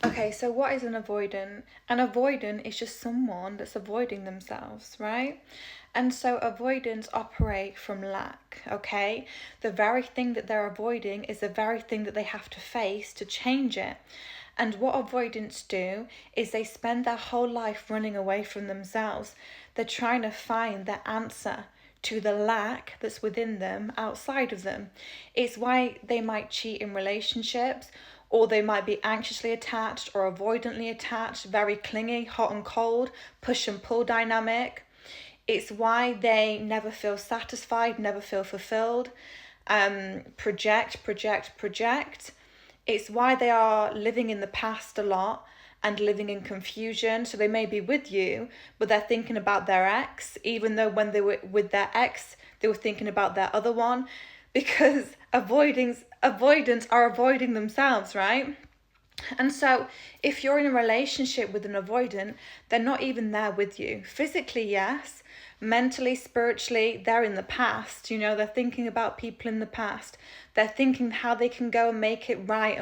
Okay, so what is an avoidant? An avoidant is just someone that's avoiding themselves, right? And so avoidants operate from lack, okay? The very thing that they're avoiding is the very thing that they have to face to change it. And what avoidants do is they spend their whole life running away from themselves. They're trying to find the answer to the lack that's within them, outside of them. It's why they might cheat in relationships, or they might be anxiously attached or avoidantly attached, very clingy, hot and cold, push and pull dynamic. It's why they never feel satisfied, never feel fulfilled, project. It's why they are living in the past a lot and living in confusion. So they may be with you, but they're thinking about their ex, even though when they were with their ex, they were thinking about their other one, because avoidants are avoiding themselves, right? And so, if you're in a relationship with an avoidant, they're not even there with you. Physically, yes. Mentally, spiritually, they're in the past. They're thinking about people in the past. They're thinking how they can go and make it right,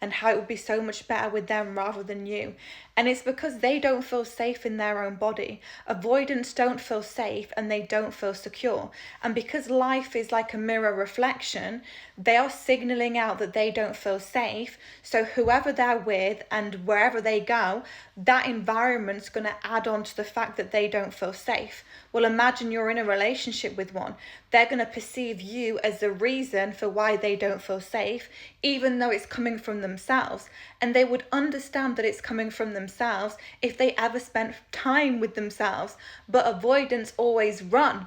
and how it would be so much better with them rather than you. And it's because they don't feel safe in their own body. Avoidants don't feel safe and they don't feel secure. And because life is like a mirror reflection, they are signaling out that they don't feel safe. So whoever they're with and wherever they go, that environment's going to add on to the fact that they don't feel safe. Well, imagine you're in a relationship with one. They're going to perceive you as the reason for why they don't feel safe, even though it's coming from themselves. And they would understand that it's coming from themselves if they ever spent time with themselves. But avoidants always run.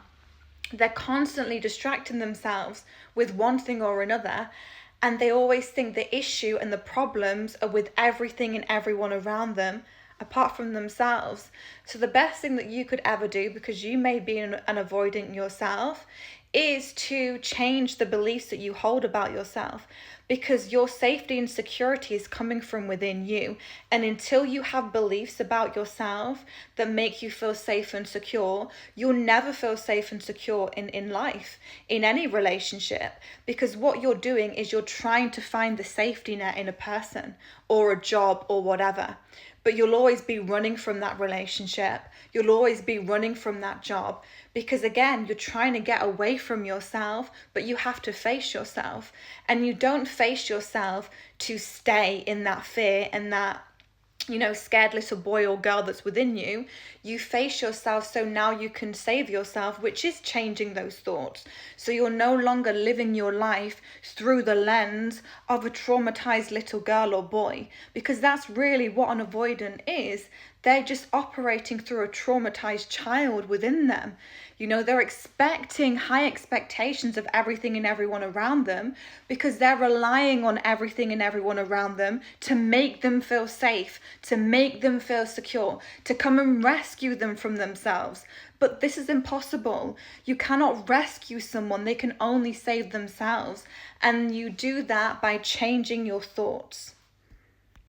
They're constantly distracting themselves with one thing or another. And they always think the issue and the problems are with everything and everyone around them, apart from themselves. So the best thing that you could ever do, because you may be an avoidant yourself, is to change the beliefs that you hold about yourself, because your safety and security is coming from within you. And until you have beliefs about yourself that make you feel safe and secure, you'll never feel safe and secure in life, in any relationship, because what you're doing is you're trying to find the safety net in a person or a job or whatever. But you'll always be running from that relationship. You'll always be running from that job, because again, you're trying to get away from yourself, but you have to face yourself. And you don't face yourself to stay in that fear and that scared little boy or girl that's within you. You face yourself so now you can save yourself, which is changing those thoughts. So you're no longer living your life through the lens of a traumatized little girl or boy, because that's really what an avoidant is. They're just operating through a traumatized child within them. They're expecting high expectations of everything and everyone around them, because they're relying on everything and everyone around them to make them feel safe, to make them feel secure, to come and rescue them from themselves. But this is impossible. You cannot rescue someone. They can only save themselves. And you do that by changing your thoughts.